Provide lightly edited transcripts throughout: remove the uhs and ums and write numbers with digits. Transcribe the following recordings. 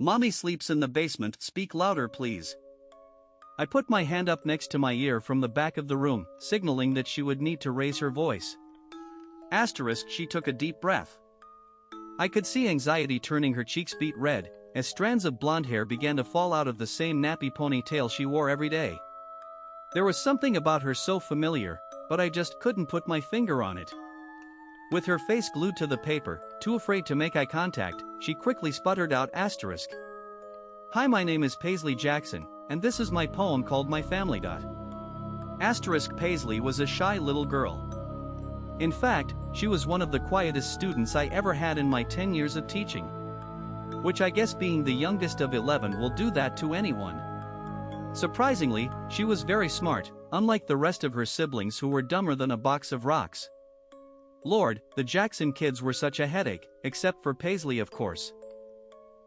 Mommy sleeps in the basement, speak louder please. I put my hand up next to my ear from the back of the room, signaling that she would need to raise her voice. She took a deep breath. I could see anxiety turning her cheeks beet red, as strands of blonde hair began to fall out of the same nappy ponytail she wore every day. There was something about her so familiar, but I just couldn't put my finger on it. With her face glued to the paper, too afraid to make eye contact, she quickly sputtered out asterisk. Hi, my name is Paisley Jackson, and this is my poem called My Family. Asterisk Paisley was a shy little girl. In fact, she was one of the quietest students I ever had in my 10 years of teaching. Which I guess being the youngest of 11 will do that to anyone. Surprisingly, she was very smart, unlike the rest of her siblings who were dumber than a box of rocks. Lord, the Jackson kids were such a headache, except for Paisley of course.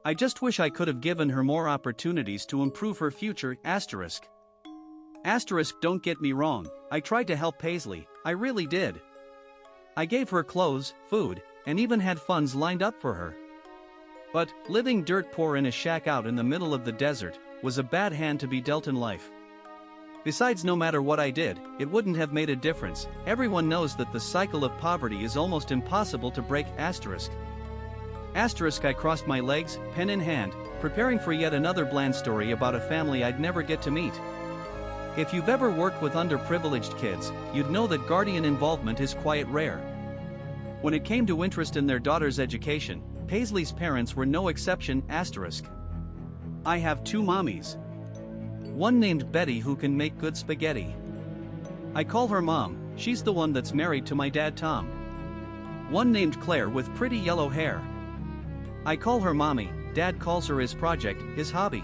I just wish I could have given her more opportunities to improve her future, asterisk. Asterisk, don't get me wrong, I tried to help Paisley, I really did. I gave her clothes, food, and even had funds lined up for her. But, living dirt poor in a shack out in the middle of the desert, was a bad hand to be dealt in life. Besides, no matter what I did, it wouldn't have made a difference. Everyone knows that the cycle of poverty is almost impossible to break, asterisk. Asterisk, I crossed my legs, pen in hand, preparing for yet another bland story about a family I'd never get to meet. If you've ever worked with underprivileged kids, you'd know that guardian involvement is quite rare. When it came to interest in their daughter's education, Paisley's parents were no exception, asterisk. I have two mommies. One named Betty who can make good spaghetti. I call her Mom, she's the one that's married to my dad Tom. One named Claire with pretty yellow hair. I call her Mommy, Dad calls her his project, his hobby.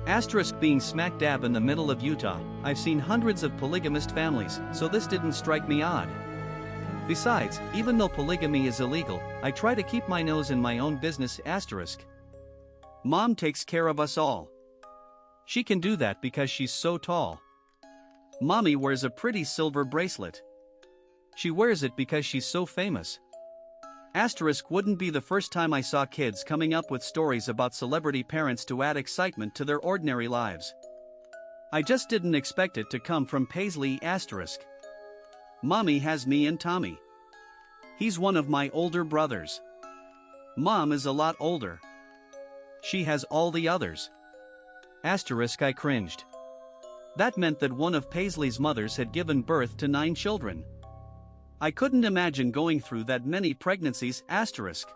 Asterisk, being smack dab in the middle of Utah, I've seen hundreds of polygamist families, so this didn't strike me odd. Besides, even though polygamy is illegal, I try to keep my nose in my own business, asterisk. Mom takes care of us all. She can do that because she's so tall. Mommy wears a pretty silver bracelet. She wears it because she's so famous. Asterisk, wouldn't be the first time I saw kids coming up with stories about celebrity parents to add excitement to their ordinary lives. I just didn't expect it to come from Paisley, asterisk. Mommy has me and Tommy. He's one of my older brothers. Mom is a lot older. She has all the others. Asterisk, I cringed. That meant that one of Paisley's mothers had given birth to 9 children. I couldn't imagine going through that many pregnancies, asterisk.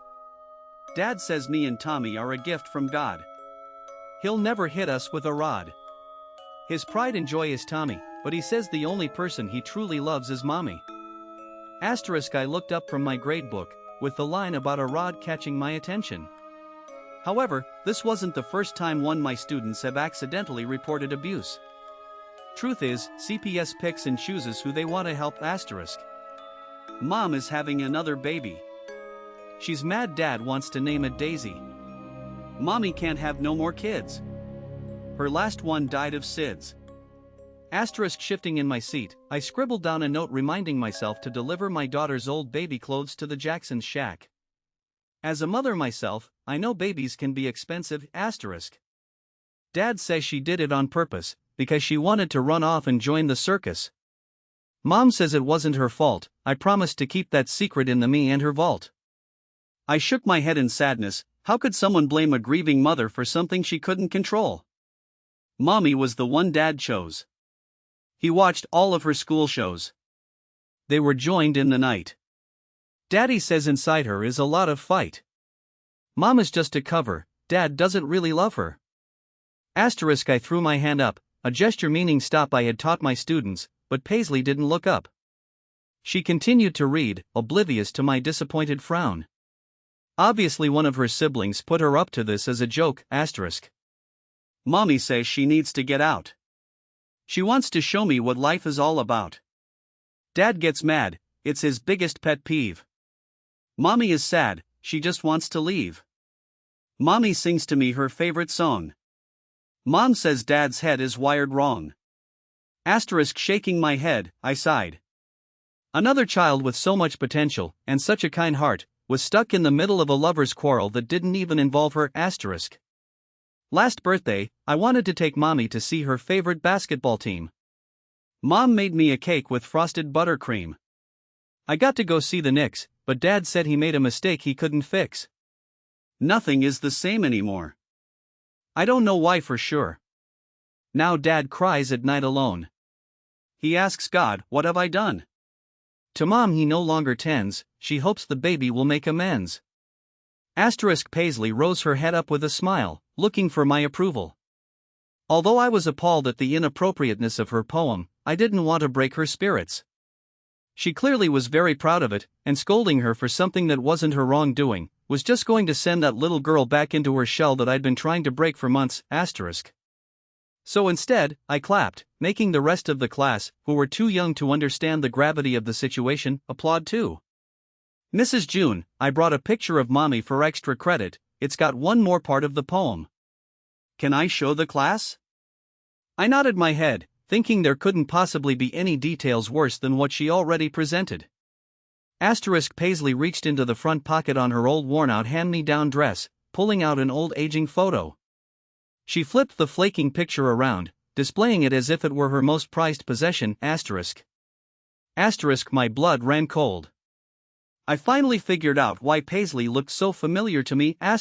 Dad says me and Tommy are a gift from God. He'll never hit us with a rod. His pride and joy is Tommy, but he says the only person he truly loves is Mommy. Asterisk, I looked up from my grade book, with the line about a rod catching my attention. However, this wasn't the first time one of my students have accidentally reported abuse. Truth is, CPS picks and chooses who they want to help, asterisk. Mom is having another baby. She's mad Dad wants to name it Daisy. Mommy can't have no more kids. Her last one died of SIDS. Asterisk, shifting in my seat, I scribbled down a note reminding myself to deliver my daughter's old baby clothes to the Jacksons' shack. As a mother myself, I know babies can be expensive, asterisk. Dad says she did it on purpose, because she wanted to run off and join the circus. Mom says it wasn't her fault, I promised to keep that secret in the me and her vault. I shook my head in sadness, how could someone blame a grieving mother for something she couldn't control? Mommy was the one Dad chose. He watched all of her school shows. They were joined in the night. Daddy says inside her is a lot of fight. Mom is just a cover, Dad doesn't really love her. Asterisk, I threw my hand up, a gesture meaning stop I had taught my students, but Paisley didn't look up. She continued to read, oblivious to my disappointed frown. Obviously one of her siblings put her up to this as a joke, asterisk. Mommy says she needs to get out. She wants to show me what life is all about. Dad gets mad, it's his biggest pet peeve. Mommy is sad, she just wants to leave. Mommy sings to me her favorite song. Mom says Dad's head is wired wrong. Asterisk, shaking my head, I sighed. Another child with so much potential, and such a kind heart, was stuck in the middle of a lover's quarrel that didn't even involve her, asterisk. Last birthday, I wanted to take Mommy to see her favorite basketball team. Mom made me a cake with frosted buttercream. I got to go see the Knicks, but Dad said he made a mistake he couldn't fix. Nothing is the same anymore. I don't know why for sure. Now Dad cries at night alone. He asks God, what have I done? To Mom he no longer tends, she hopes the baby will make amends. Paisley rose her head up with a smile, looking for my approval. Although I was appalled at the inappropriateness of her poem, I didn't want to break her spirits. She clearly was very proud of it, and scolding her for something that wasn't her wrongdoing was just going to send that little girl back into her shell that I'd been trying to break for months. So instead, I clapped, making the rest of the class, who were too young to understand the gravity of the situation, applaud too. Mrs. June, I brought a picture of Mommy for extra credit. It's got one more part of the poem. Can I show the class? I nodded my head, thinking there couldn't possibly be any details worse than what she already presented. Paisley reached into the front pocket on her old worn-out hand-me-down dress, pulling out an old aging photo. She flipped the flaking picture around, displaying it as if it were her most prized possession. My blood ran cold. I finally figured out why Paisley looked so familiar to me. In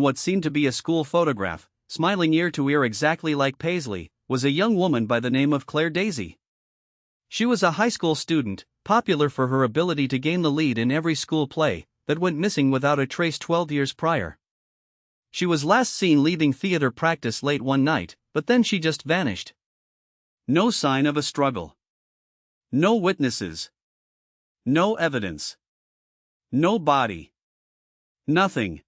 what seemed to be a school photograph, smiling ear to ear exactly like Paisley, was a young woman by the name of Claire Daisy. She was a high school student, popular for her ability to gain the lead in every school play, that went missing without a trace 12 years prior. She was last seen leaving theater practice late one night, but then she just vanished. No sign of a struggle. No witnesses. No evidence. No body. Nothing.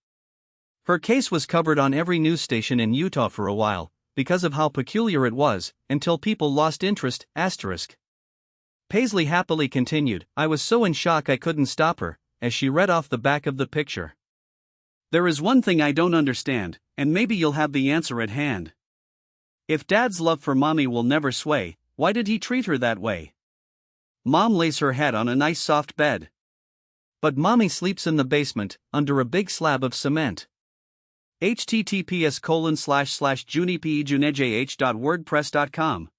Her case was covered on every news station in Utah for a while, because of how peculiar it was, until people lost interest. Paisley happily continued, I was so in shock I couldn't stop her, as she read off the back of the picture. There is one thing I don't understand, and maybe you'll have the answer at hand. If Dad's love for Mommy will never sway, why did he treat her that way? Mom lays her head on a nice soft bed. But Mommy sleeps in the basement, under a big slab of cement. https://junipejunejh.wordpress.com